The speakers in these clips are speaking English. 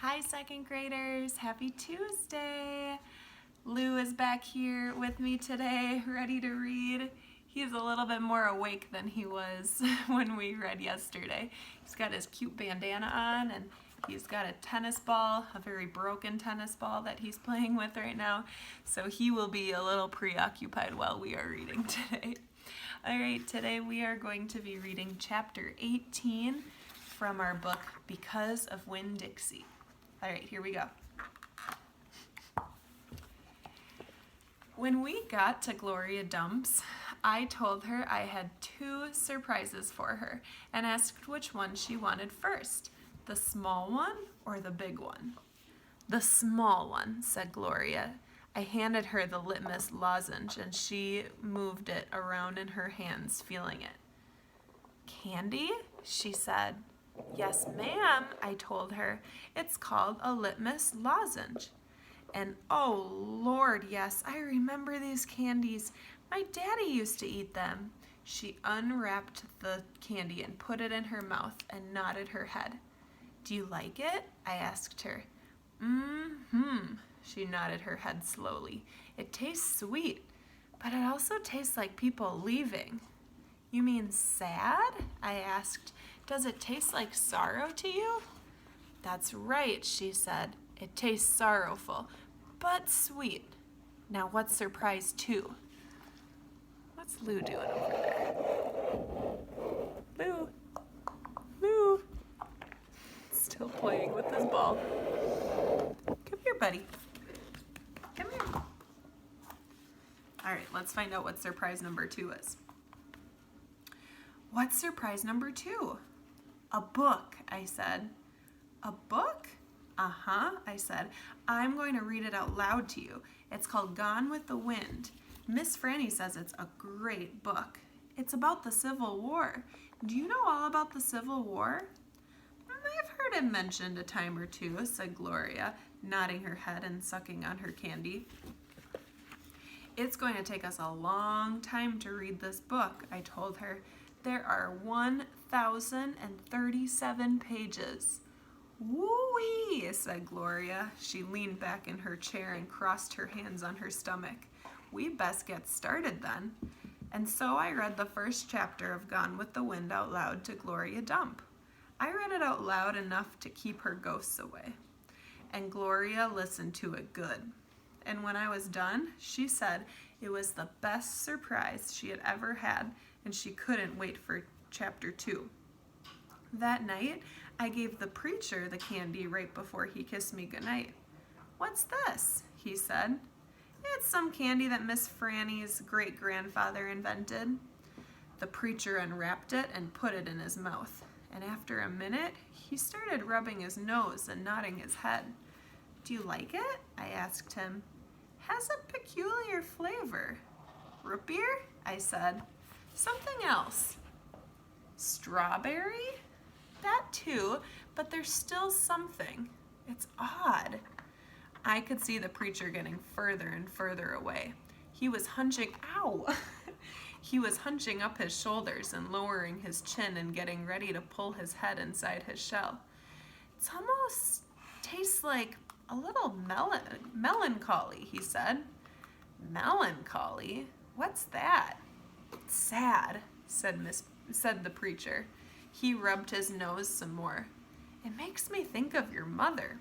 Hi, second graders. Happy Tuesday. Lou is back here with me today, ready to read. He's a little bit more awake than he was when we read yesterday. He's got his cute bandana on and he's got a tennis ball, a very broken tennis ball that he's playing with right now. So he will be a little preoccupied while we are reading today. All right, today we are going to be reading chapter 18 from our book, Because of Winn, Dixie. All right, here we go. When we got to Gloria Dump's, I told her I had 2 surprises for her and asked which one she wanted first, the small one or the big one. The small one, said Gloria. I handed her the litmus lozenge and she moved it around in her hands, feeling it. Candy? She said. Yes, ma'am, I told her. It's called a litmus lozenge. And oh, Lord, yes, I remember these candies. My daddy used to eat them. She unwrapped the candy and put it in her mouth and nodded her head. Do you like it? I asked her. Mm-hmm. She nodded her head slowly. It tastes sweet, but it also tastes like people leaving. You mean sad? I asked. Does it taste like sorrow to you? That's right, she said. It tastes sorrowful, but sweet. Now what's surprise 2? What's Lou doing over there? Lou. Still playing with his ball. Come here, buddy. Come here. All right, let's find out what surprise number 2 is. What's surprise number 2? A book, I said. A book? Uh-huh, I said. I'm going to read it out loud to you. It's called Gone with the Wind. Miss Franny says it's a great book. It's about the Civil War. Do you know all about the Civil War? I've heard it mentioned a time or two, said Gloria, nodding her head and sucking on her candy. It's going to take us a long time to read this book, I told her. There are 1,037 pages. Woo-wee, said Gloria. She leaned back in her chair and crossed her hands on her stomach. We best get started then. And so I read the first chapter of Gone with the Wind out loud to Gloria Dump. I read it out loud enough to keep her ghosts away. And Gloria listened to it good. And when I was done, she said it was the best surprise she had ever had, and she couldn't wait for chapter 2. That night, I gave the preacher the candy right before he kissed me goodnight. What's this? He said. It's some candy that Miss Franny's great-grandfather invented. The preacher unwrapped it and put it in his mouth. And after a minute, he started rubbing his nose and nodding his head. Do you like it? I asked him. Has a peculiar flavor. Root beer? I said. Something else. Strawberry? That too, but there's still something. It's odd. I could see the preacher getting further and further away. He was hunching up his shoulders and lowering his chin and getting ready to pull his head inside his shell. It almost tastes like a little melancholy, he said. Melancholy? What's that? Sad, said the preacher. He rubbed his nose some more. It makes me think of your mother.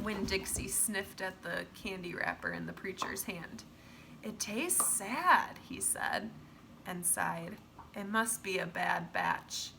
When Dixie sniffed at the candy wrapper in the preacher's hand. It tastes sad, he said, and sighed. It must be a bad batch.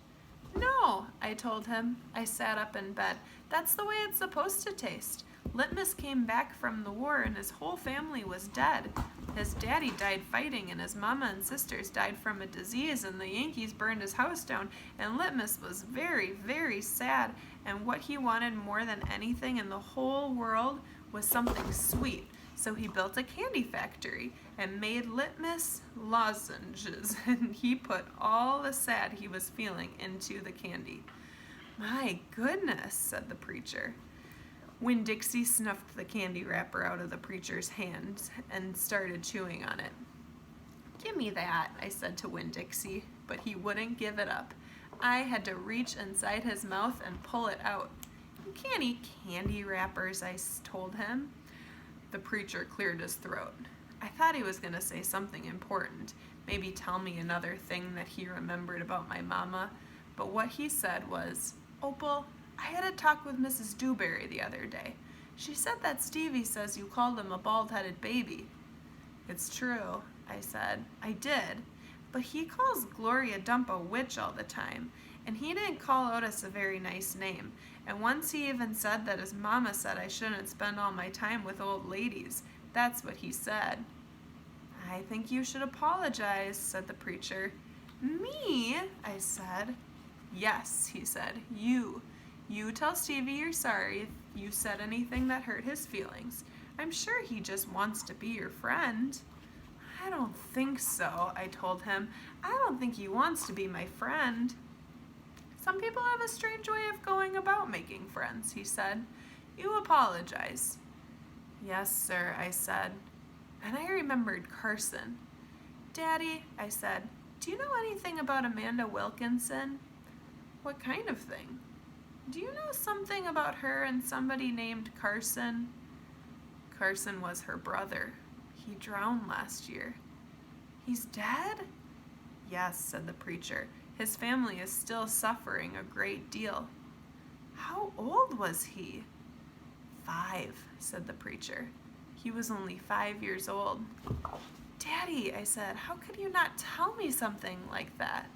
No, I told him. I sat up in bed. That's the way it's supposed to taste. Litmus came back from the war and his whole family was dead. His daddy died fighting and his mama and sisters died from a disease and the Yankees burned his house down and Litmus was very, very sad and what he wanted more than anything in the whole world was something sweet. So he built a candy factory and made litmus lozenges and he put all the sad he was feeling into the candy. My goodness, said the preacher. When Dixie snuffed the candy wrapper out of the preacher's hand and started chewing on it. Give me that, I said to Winn Dixie, but he wouldn't give it up. I had to reach inside his mouth and pull it out. You can't eat candy wrappers, I told him. The preacher cleared his throat. I thought he was going to say something important, maybe tell me another thing that he remembered about my mama, but what he said was, Opal, I had a talk with Mrs. Dewberry the other day. She said that Stevie says you called him a bald-headed baby. It's true, I said. I did, but he calls Gloria Dump a witch all the time, and he didn't call Otis a very nice name, and once he even said that his mama said I shouldn't spend all my time with old ladies. That's what he said. I think you should apologize, said the preacher. Me? I said. Yes, he said. You. You tell Stevie you're sorry if you said anything that hurt his feelings. I'm sure he just wants to be your friend. I don't think so, I told him. I don't think he wants to be my friend. Some people have a strange way of going about making friends, he said. You apologize. Yes, sir, I said. And I remembered Carson. Daddy, I said, do you know anything about Amanda Wilkinson? What kind of thing? Do you know something about her and somebody named Carson? Carson was her brother. He drowned last year. He's dead? Yes, said the preacher. His family is still suffering a great deal. How old was he? 5, said the preacher. He was only 5 years old. Daddy, I said, how could you not tell me something like that?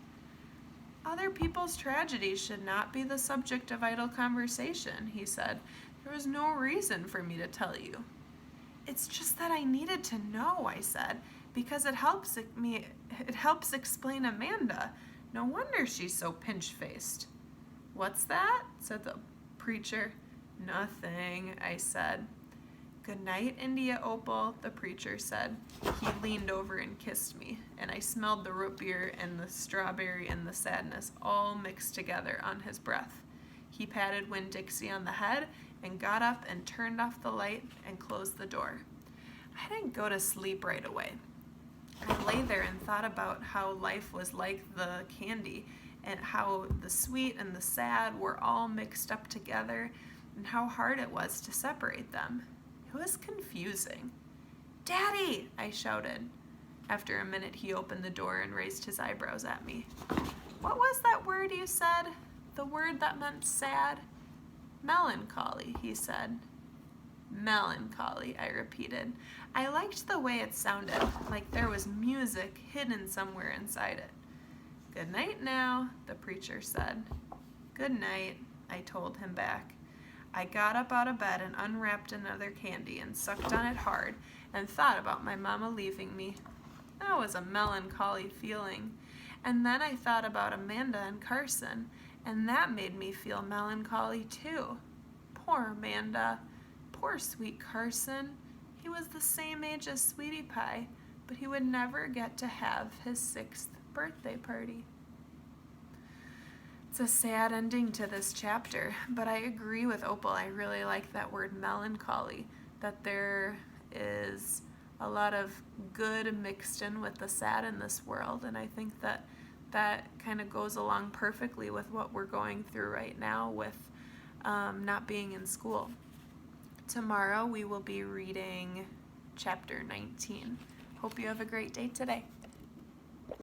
Other people's tragedies should not be the subject of idle conversation, he said. There was no reason for me to tell you. It's just that I needed to know, I said, because it helps explain Amanda. No wonder she's so pinch-faced. What's that? Said the preacher. Nothing, I said. Good night, India Opal, the preacher said. He leaned over and kissed me, and I smelled the root beer and the strawberry and the sadness all mixed together on his breath. He patted Winn Dixie on the head and got up and turned off the light and closed the door. I didn't go to sleep right away. I lay there and thought about how life was like the candy and how the sweet and the sad were all mixed up together and how hard it was to separate them. It was confusing. Daddy, I shouted. After a minute, he opened the door and raised his eyebrows at me. What was that word you said? The word that meant sad? Melancholy, he said. Melancholy, I repeated. I liked the way it sounded, like there was music hidden somewhere inside it. Good night now, the preacher said. Good night, I told him back. I got up out of bed and unwrapped another candy and sucked on it hard and thought about my mama leaving me. That was a melancholy feeling. And then I thought about Amanda and Carson, and that made me feel melancholy too. Poor Amanda. Poor sweet Carson. He was the same age as Sweetie Pie, but he would never get to have his 6th birthday party. It's a sad ending to this chapter, but I agree with Opal. I really like that word melancholy, that there is a lot of good mixed in with the sad in this world, and I think that that kind of goes along perfectly with what we're going through right now with not being in school. Tomorrow we will be reading chapter 19. Hope you have a great day today.